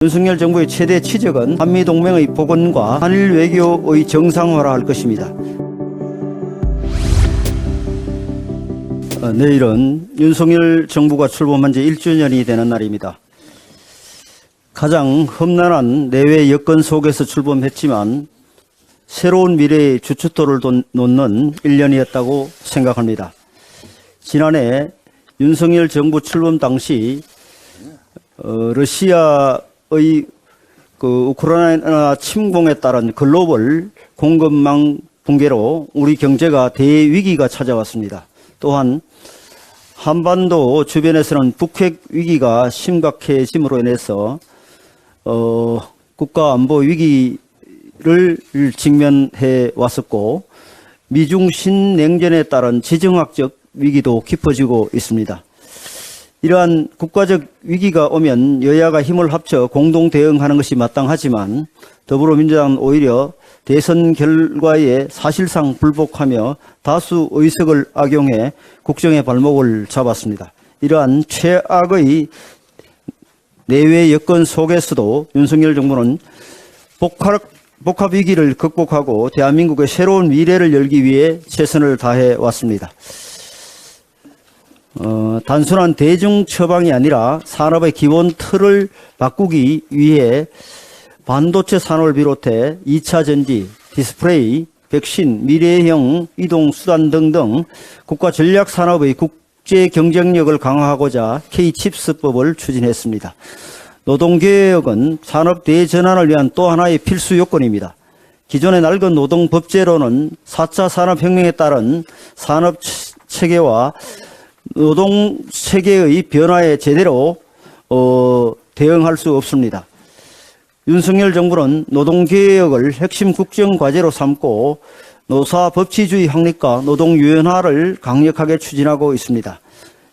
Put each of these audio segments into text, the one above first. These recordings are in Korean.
윤석열 정부의 최대 치적은 한미동맹의 복원과 한일 외교의 정상화라 할 것입니다. 내일은 윤석열 정부가 출범한 지 1주년이 되는 날입니다. 가장 험난한 내외 여건 속에서 출범했지만 새로운 미래의 주춧돌을 놓는 1년이었다고 생각합니다. 지난해 윤석열 정부 출범 당시 러시아의 우크라이나 침공에 따른 글로벌 공급망 붕괴로 우리 경제가 대위기가 찾아왔습니다. 또한 한반도 주변에서는 북핵 위기가 심각해짐으로 인해서 국가 안보 위기를 직면해 왔었고, 미중 신냉전에 따른 지정학적 위기도 깊어지고 있습니다. 이러한 국가적 위기가 오면 여야가 힘을 합쳐 공동 대응하는 것이 마땅하지만 더불어민주당은 오히려 대선 결과에 사실상 불복하며 다수 의석을 악용해 국정의 발목을 잡았습니다. 이러한 최악의 내외 여건 속에서도 윤석열 정부는 복합 위기를 극복하고 대한민국의 새로운 미래를 열기 위해 최선을 다해 왔습니다. 단순한 대중 처방이 아니라 산업의 기본 틀을 바꾸기 위해 반도체 산업을 비롯해 2차 전지, 디스플레이, 백신, 미래형 이동수단 등등 국가 전략 산업의 국제 경쟁력을 강화하고자 K-칩스법을 추진했습니다. 노동개혁은 산업 대전환을 위한 또 하나의 필수 요건입니다. 기존의 낡은 노동법제로는 4차 산업혁명에 따른 산업체계와 노동체계의 변화에 제대로 대응할 수 없습니다. 윤석열 정부는 노동개혁을 핵심 국정과제로 삼고 노사법치주의 확립과 노동유연화를 강력하게 추진하고 있습니다.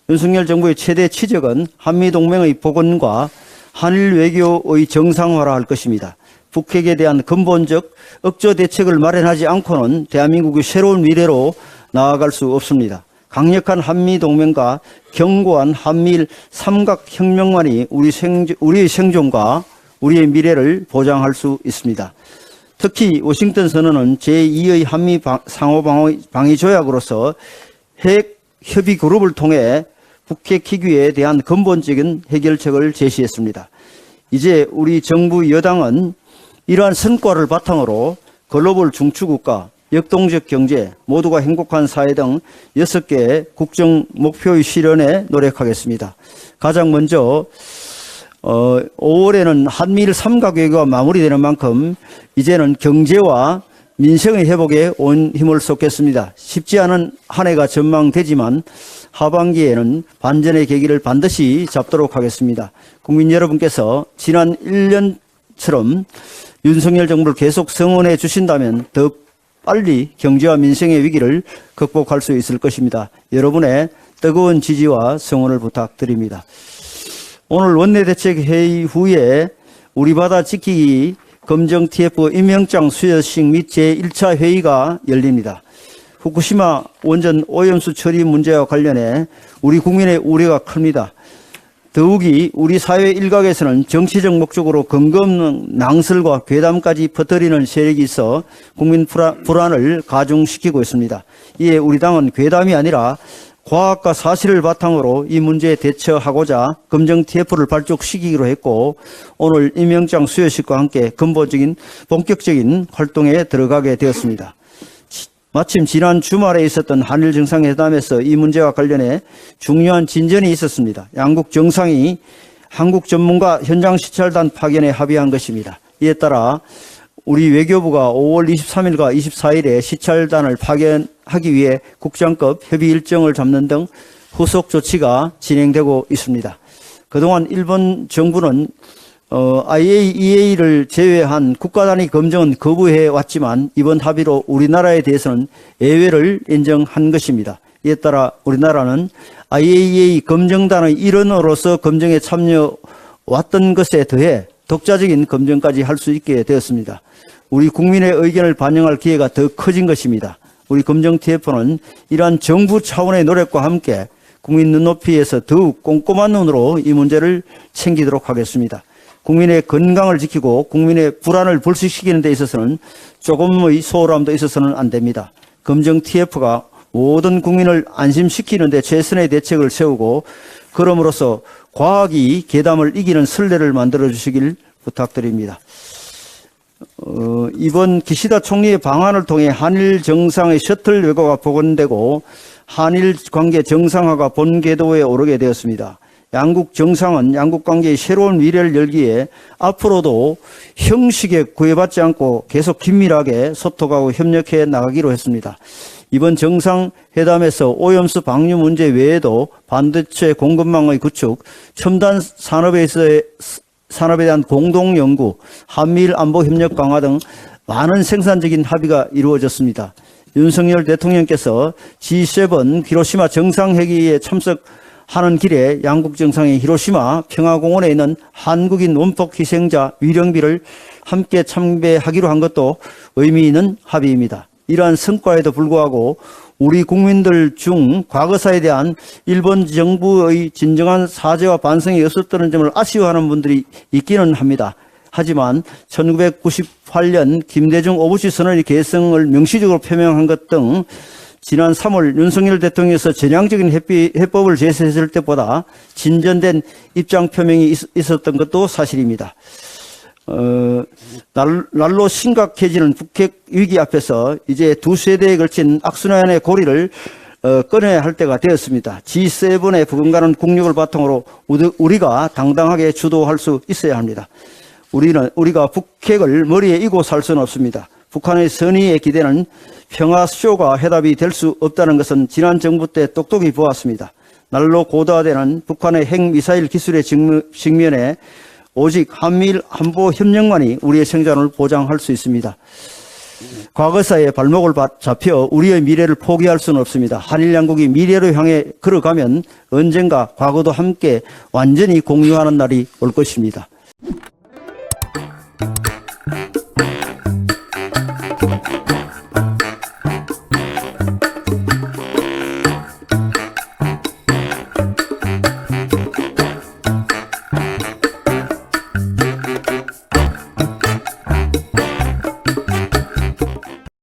윤석열 정부의 최대 치적은 한미동맹의 복원과 한일 외교의 정상화라 할 것입니다. 북핵에 대한 근본적 억저 대책을 마련하지 않고는 대한민국의 새로운 미래로 나아갈 수 없습니다. 강력한 한미동맹과 견고한 한미일 삼각혁명만이 우리의 생존과 우리의 미래를 보장할 수 있습니다. 특히 워싱턴 선언은 제2의 한미 상호방위 조약으로서 핵 협의 그룹을 통해 북핵 희귀에 대한 근본적인 해결책을 제시했습니다. 이제 우리 정부 여당은 이러한 성과를 바탕으로 글로벌 중추국가, 역동적 경제, 모두가 행복한 사회 등 6개의 국정 목표의 실현에 노력하겠습니다. 가장 먼저 5월에는 한미일 삼각외교가 마무리되는 만큼 이제는 경제와 민생의 회복에 온 힘을 쏟겠습니다. 쉽지 않은 한 해가 전망되지만 하반기에는 반전의 계기를 반드시 잡도록 하겠습니다. 국민 여러분께서 지난 1년처럼 윤석열 정부를 계속 성원해 주신다면 더 빨리 경제와 민생의 위기를 극복할 수 있을 것입니다. 여러분의 뜨거운 지지와 성원을 부탁드립니다. 오늘 원내대책회의 후에 우리 바다 지키기 검정 TF 임명장 수여식 및 제1차 회의가 열립니다. 후쿠시마 원전 오염수 처리 문제와 관련해 우리 국민의 우려가 큽니다. 더욱이 우리 사회 일각에서는 정치적 목적으로 검검낭설과 괴담까지 퍼뜨리는 세력이 있어 국민 불안을 가중시키고 있습니다. 이에 우리 당은 괴담이 아니라 과학과 사실을 바탕으로 이 문제에 대처하고자 검정 TF를 발족시키기로 했고, 오늘 임명장 수여식과 함께 근본적인 본격적인 활동에 들어가게 되었습니다. 마침 지난 주말에 있었던 한일 정상회담에서 이 문제와 관련해 중요한 진전이 있었습니다. 양국 정상이 한국 전문가 현장 시찰단 파견에 합의한 것입니다. 이에 따라 우리 외교부가 5월 23일과 24일에 시찰단을 파견하기 위해 국장급 협의 일정을 잡는 등 후속 조치가 진행되고 있습니다. 그동안 일본 정부는 IAEA를 제외한 국가단위 검증은 거부해 왔지만 이번 합의로 우리나라에 대해서는 예외를 인정한 것입니다. 이에 따라 우리나라는 IAEA 검증단의 일원으로서 검증에 참여왔던 것에 더해 독자적인 검증까지 할 수 있게 되었습니다. 우리 국민의 의견을 반영할 기회가 더 커진 것입니다. 우리 검정 TF는 이러한 정부 차원의 노력과 함께 국민 눈높이에서 더욱 꼼꼼한 눈으로 이 문제를 챙기도록 하겠습니다. 국민의 건강을 지키고 국민의 불안을 불식시키는 데 있어서는 조금의 소홀함도 있어서는 안 됩니다. 검정 TF가 모든 국민을 안심시키는 데 최선의 대책을 세우고 그럼으로써 과학이 괴담을 이기는 선례를 만들어 주시길 부탁드립니다. 이번 기시다 총리의 방안을 통해 한일 정상의 셔틀 외교가 복원되고 한일 관계 정상화가 본 궤도에 오르게 되었습니다. 양국 정상은 양국 관계의 새로운 미래를 열기에 앞으로도 형식에 구애받지 않고 계속 긴밀하게 소통하고 협력해 나가기로 했습니다. 이번 정상회담에서 오염수 방류 문제 외에도 반도체 공급망의 구축, 첨단 산업에 대한 공동 연구, 한미일 안보 협력 강화 등 많은 생산적인 합의가 이루어졌습니다. 윤석열 대통령께서 G7 히로시마 정상회의에 참석하는 길에 양국 정상의 히로시마 평화공원에 있는 한국인 원폭 희생자 위령비를 함께 참배하기로 한 것도 의미 있는 합의입니다. 이러한 성과에도 불구하고 우리 국민들 중 과거사에 대한 일본 정부의 진정한 사죄와 반성이 없었다는 점을 아쉬워하는 분들이 있기는 합니다. 하지만 1998년 김대중 오부시 선언의 개성을 명시적으로 표명한 것 등 지난 3월 윤석열 대통령에서 전향적인 해법을 제시했을 때보다 진전된 입장 표명이 있었던 것도 사실입니다. 날로 심각해지는 북핵 위기 앞에서 이제 두 세대에 걸친 악순환의 고리를 꺼내야 할 때가 되었습니다. G7에 버금가는 국력을 바탕으로 우리가 당당하게 주도할 수 있어야 합니다. 우리가 북핵을 머리에 이고 살 수는 없습니다. 북한의 선의의 기대는 평화쇼가 해답이 될 수 없다는 것은 지난 정부 때 똑똑히 보았습니다. 날로 고도화되는 북한의 핵미사일 기술의 직면에 오직 한미일 안보 협력만이 우리의 생존을 보장할 수 있습니다. 과거사에 발목을 잡혀 우리의 미래를 포기할 수는 없습니다. 한일 양국이 미래로 향해 걸어가면 언젠가 과거도 함께 완전히 공유하는 날이 올 것입니다.